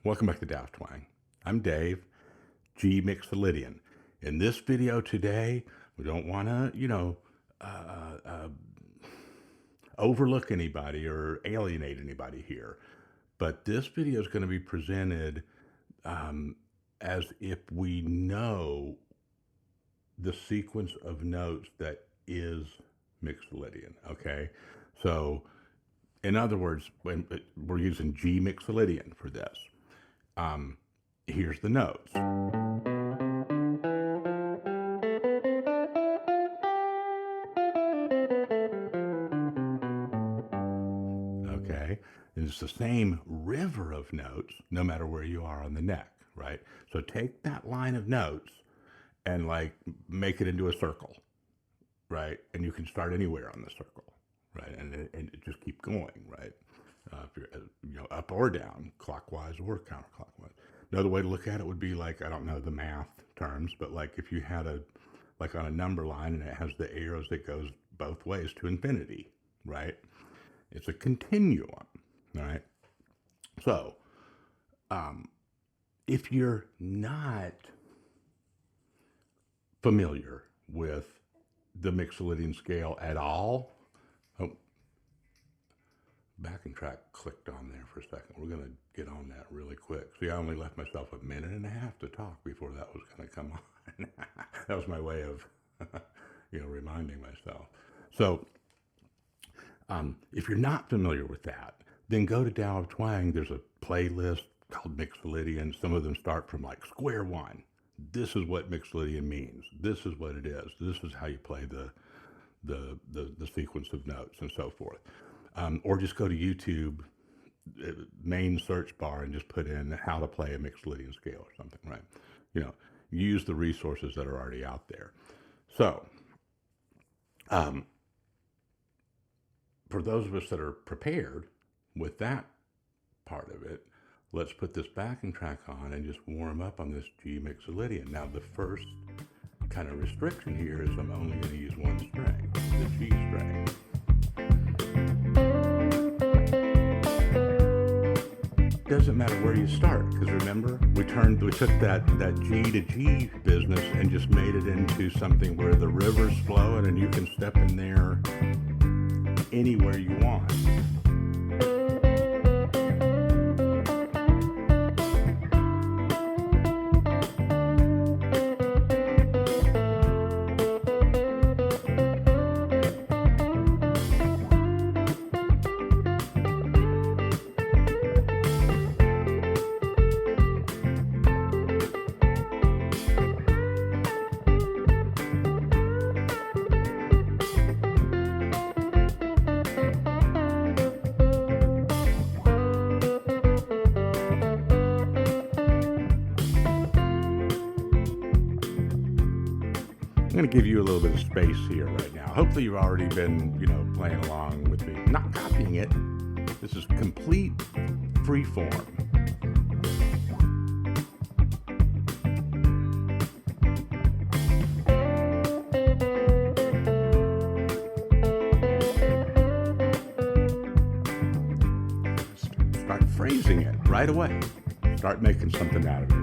Welcome back to Daft Twang. I'm Dave, G mixolydian. In this video today, we don't want to, overlook anybody or alienate anybody here. But this video is going to be presented as if we know the sequence of notes that is mixolydian, okay? So, in other words, when we're using G mixolydian for this. Here's the notes. Okay, and it's the same river of notes no matter where you are on the neck, right? So take that line of notes and like make it into a circle, right? And you can start anywhere on the circle, right? And just keep going, right? If you're, up or down, clockwise or counterclockwise. Another way to look at it would be like, I don't know the math terms, but like if you had like on a number line and it has the arrows that goes both ways to infinity, right? It's a continuum, right? So, if you're not familiar with the mixolydian scale at all, backing track clicked on there for a second. We're going to get on that really quick. See, I only left myself a minute and a half to talk before that was going to come on. That was my way of, reminding myself. So, if you're not familiar with that, then go to Tao of Twang. There's a playlist called Mixolydian. Some of them start from like square one. This is what mixolydian means. This is what it is. This is how you play the sequence of notes and so forth. Or just go to YouTube, main search bar, and just put in how to play a mixolydian scale or something, right? Use the resources that are already out there. So, for those of us that are prepared with that part of it, let's put this backing track on and just warm up on this G mixolydian. Now, the first kind of restriction here is I'm only going to use one string, the G string. Doesn't matter where you start, because remember, we took that G to G business and just made it into something where the river's flowing and you can step in there anywhere you want. I'm going to give you a little bit of space here right now. Hopefully you've already been, playing along with me. Not copying it. This is complete free form. Start phrasing it right away. Start making something out of it.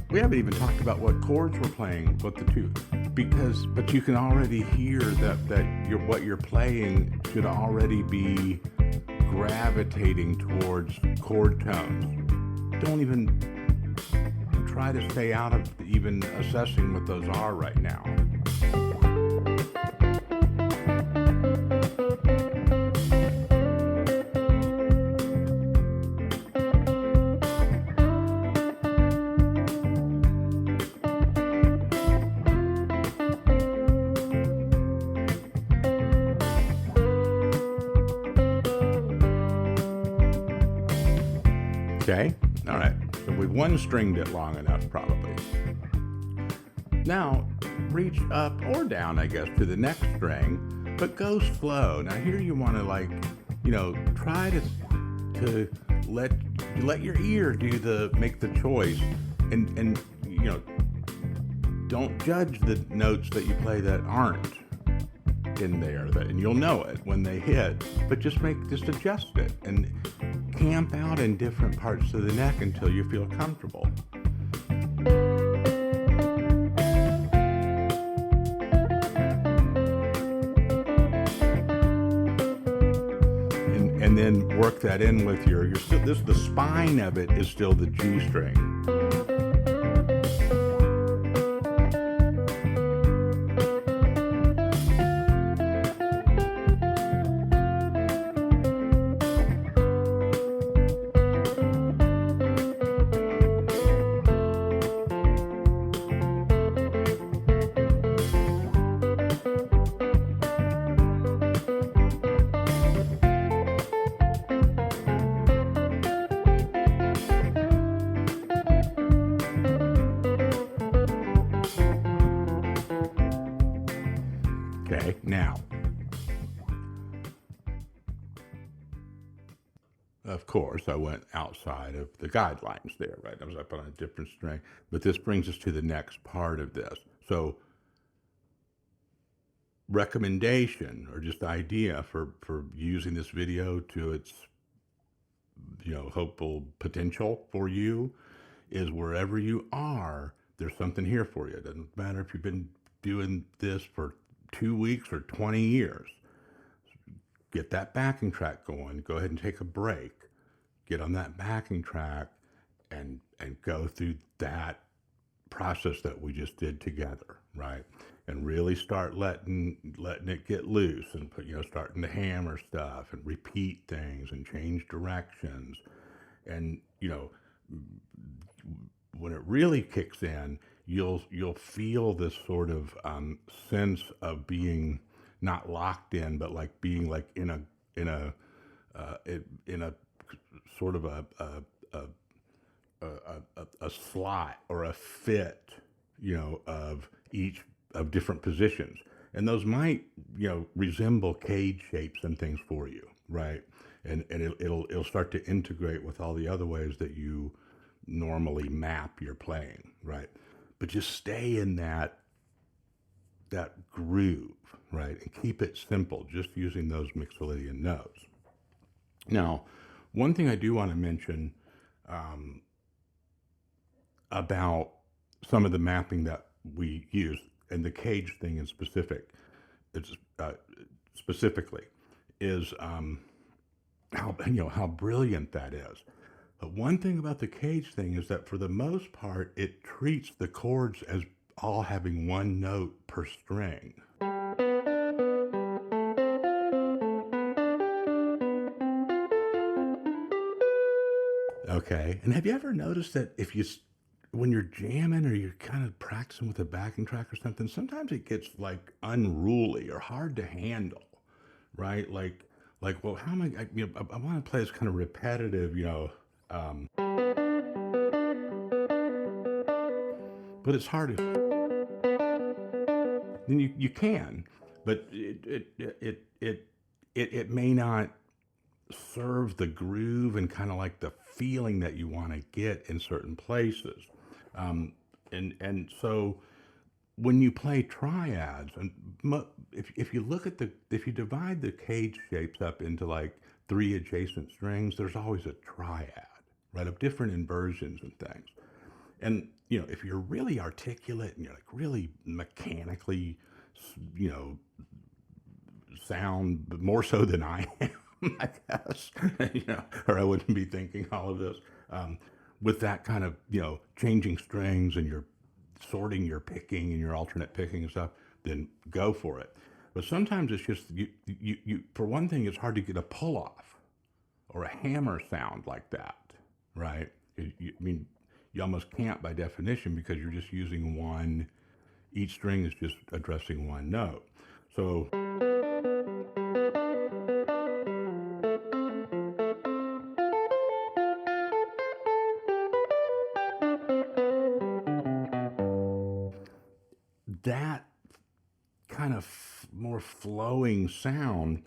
We haven't even talked about what chords we're playing, but you can already hear that what you're playing should already be gravitating towards chord tones. Don't even try to stay out of even assessing what those are right now. Okay, all right, so we've one stringed it long enough probably. Now, reach up or down, I guess, to the next string, but go slow. Now here you want to like try to let your ear make the choice, and don't judge the notes that you play that aren't in there, and you'll know it when they hit, but just adjust it and camp out in different parts of the neck until you feel comfortable. And then work that in with the spine of it is still the G string. Okay, now, of course, I went outside of the guidelines there, right? I was up on a different string, but this brings us to the next part of this. So, recommendation or just idea for using this video to its hopeful potential for you is wherever you are, there's something here for you. It doesn't matter if you've been doing this for 2 weeks or 20 years. Get that backing track going. Go ahead and take a break. Get on that backing track and go through that process that we just did together, right? And really start letting it get loose and starting to hammer stuff and repeat things and change directions. And when it really kicks in, you'll feel this sort of sense of being not locked in, but like being like in a sort of a slot or a fit, of different positions, and those might resemble cage shapes and things for you, right? And it'll start to integrate with all the other ways that you normally map your playing, right? But just stay in that groove, right? And keep it simple, just using those mixolydian notes. Now, one thing I do want to mention about some of the mapping that we use, and the cage thing in specifically, is how brilliant that is. But one thing about the cage thing is that for the most part, it treats the chords as all having one note per string. Okay, and have you ever noticed that when you're jamming or you're kind of practicing with a backing track or something, sometimes it gets like unruly or hard to handle, right? Like, well, how am I want to play this kind of repetitive, but it's hard to, then you can, but it may not serve the groove and kind of like the feeling that you want to get in certain places. And so when you play triads, and if you look at if you divide the cage shapes up into like 3 adjacent strings, there's always a triad, right, of different inversions and things. And if you're really articulate and you're like really mechanically, sound, but more so than I am, I guess, or I wouldn't be thinking all of this. With that kind of, changing strings and you're sorting your picking and your alternate picking and stuff, then go for it. But sometimes it's just, you for one thing, it's hard to get a pull off or a hammer sound like that, right? You almost can't by definition because you're just using each string is just addressing one note. So that kind of more flowing sound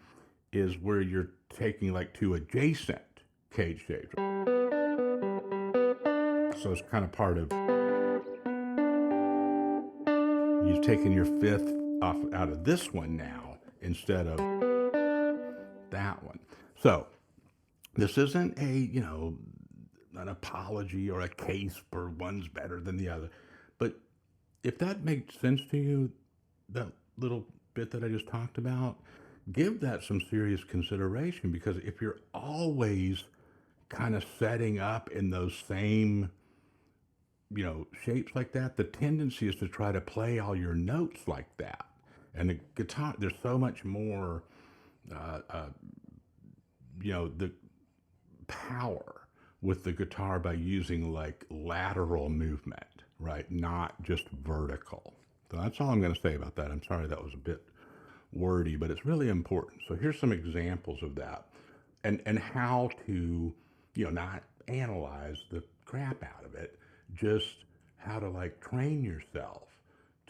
is where you're taking like two adjacent cage shapes. So it's kind of part of, you've taken your fifth off out of this one now instead of that one. So this isn't a, an apology or a case for one's better than the other. But if that makes sense to you, that little bit that I just talked about, give that some serious consideration, because if you're always kind of setting up in those same, shapes like that, the tendency is to try to play all your notes like that. And the guitar, there's so much more, the power with the guitar by using like lateral movement, right? Not just vertical. So that's all I'm going to say about that. I'm sorry that was a bit wordy, but it's really important. So here's some examples of that, and how to, not analyze the crap out of it, just how to like train yourself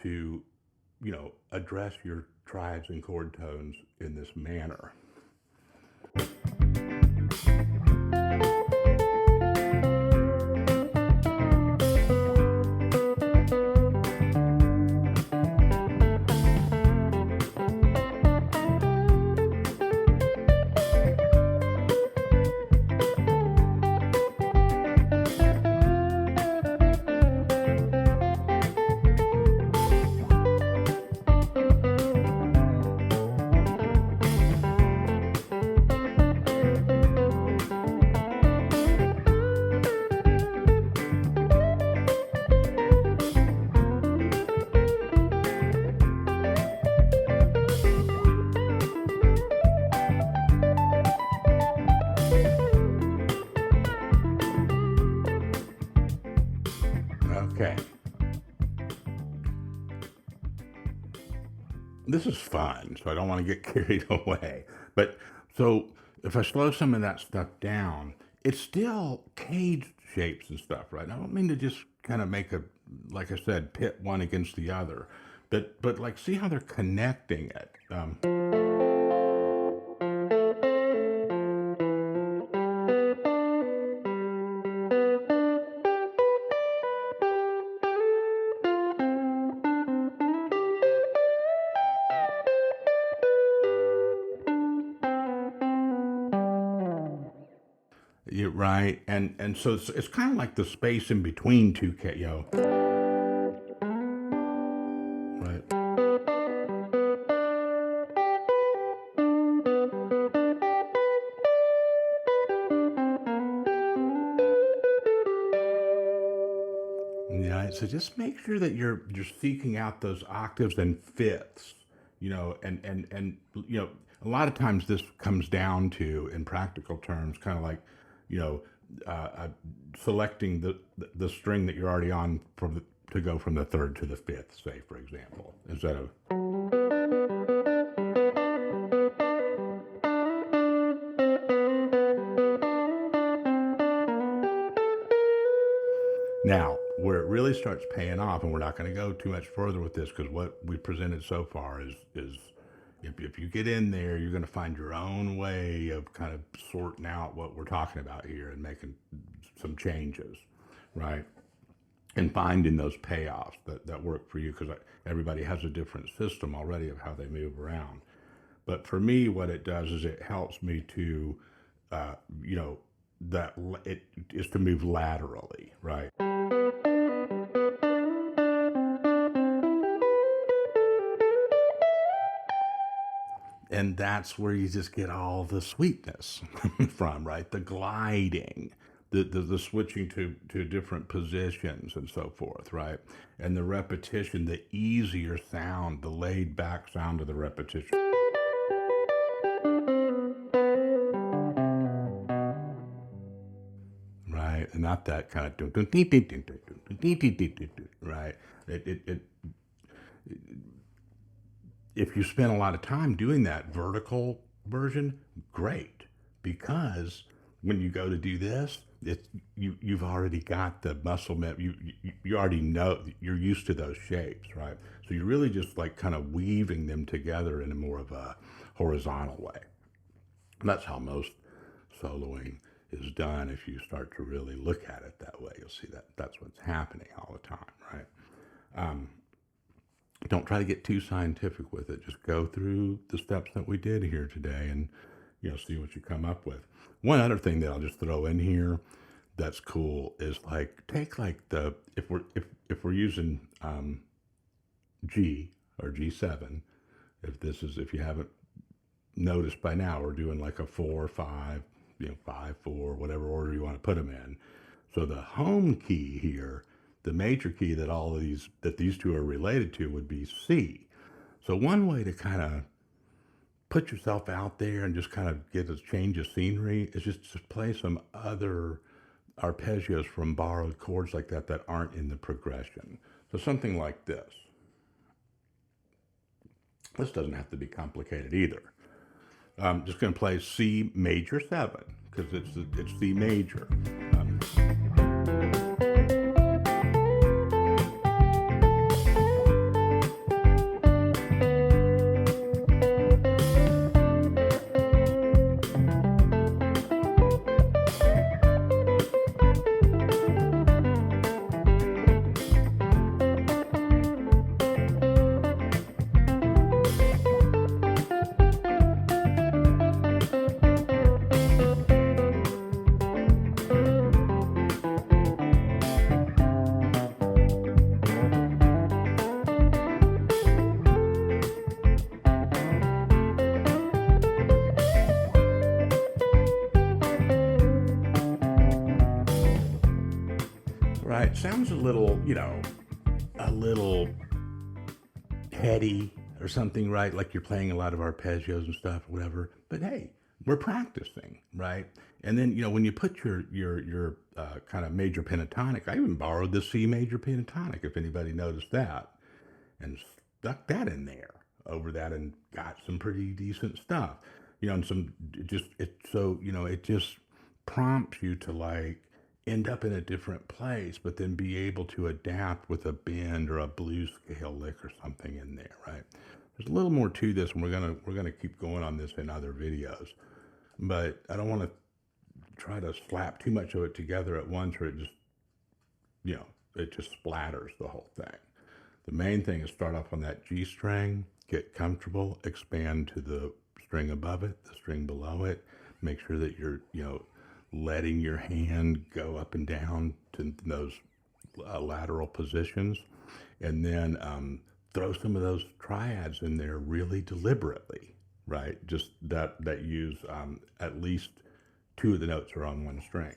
to, address your triads and chord tones in this manner. Okay. This is fun, so I don't want to get carried away. But so if I slow some of that stuff down, it's still cage shapes and stuff, right? I don't mean to just kind of make a, like I said, pit one against the other, but like see how they're connecting it. You're right, and so it's kind of like the space in between two, right? Yeah, so just make sure that you're seeking out those octaves and fifths, and a lot of times this comes down to, in practical terms, kind of like, you know, selecting the string that you're already on to go from the third to the fifth, say, for example, instead of. Now, where it really starts paying off, and we're not going to go too much further with this because what we presented so far is if you get in there, you're going to find your own way of kind of sorting out what we're talking about here and making some changes, right? And finding those payoffs that work for you, because everybody has a different system already of how they move around. But for me, what it does is it helps me to, that it is to move laterally, right? And that's where you just get all the sweetness from, right? The gliding, the switching to different positions and so forth, right? And the repetition, the easier sound, the laid back sound of the repetition. Right? And not that kind of, right? If you spend a lot of time doing that vertical version, great, because when you go to do this, you've already got the muscle you already know, you're used to those shapes, right? So you're really just like kind of weaving them together in a more of a horizontal way. That's how most soloing is done. If you start to really look at it that way, you'll see that that's what's happening all the time, right? Don't try to get too scientific with it. Just go through the steps that we did here today and see what you come up with. One other thing that I'll just throw in here that's cool is like take like the if we're using G or G7, if you haven't noticed by now, we're doing like a 4-5, 5-4, whatever order you want to put them in. So the home key here, the major key that these two are related to, would be C. So one way to kind of put yourself out there and just kind of get a change of scenery is just to play some other arpeggios from borrowed chords like that aren't in the progression. So something like this. This doesn't have to be complicated either. I'm just going to play C major 7 because it's C major. Right, sounds a little heady or something, right? Like you're playing a lot of arpeggios and stuff, whatever. But hey, we're practicing, right? And then when you put your kind of major pentatonic, I even borrowed the C major pentatonic, if anybody noticed that, and stuck that in there over that, and got some pretty decent stuff, and it just prompts you to like end up in a different place, but then be able to adapt with a bend or a blues scale lick or something in there, right? There's a little more to this, and we're gonna keep going on this in other videos, but I don't want to try to slap too much of it together at once, or it just splatters the whole thing. The main thing is start off on that G string, get comfortable, expand to the string above it, the string below it, make sure that you're letting your hand go up and down to those lateral positions, and then throw some of those triads in there really deliberately, right? Just that use at least 2 of the notes are on one string.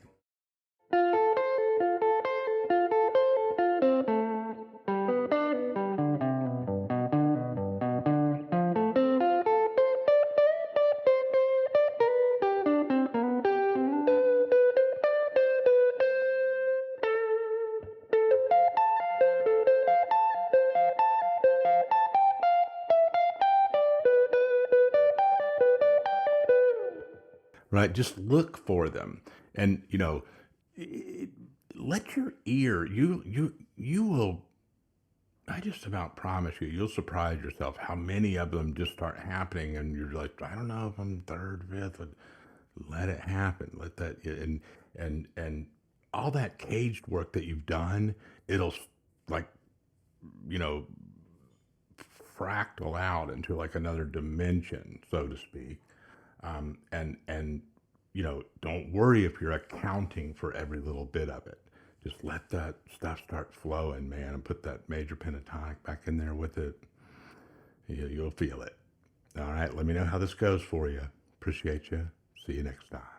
Right? Just look for them, and let your ear. You will. I just about promise you'll surprise yourself how many of them just start happening, and you're like, I don't know if I'm third, fifth, but let it happen. Let that and all that caged work that you've done, it'll like you know fractal out into like another dimension, so to speak. And don't worry if you're accounting for every little bit of it. Just let that stuff start flowing, man, and put that major pentatonic back in there with it. You'll feel it. All right, let me know how this goes for you. Appreciate you. See you next time.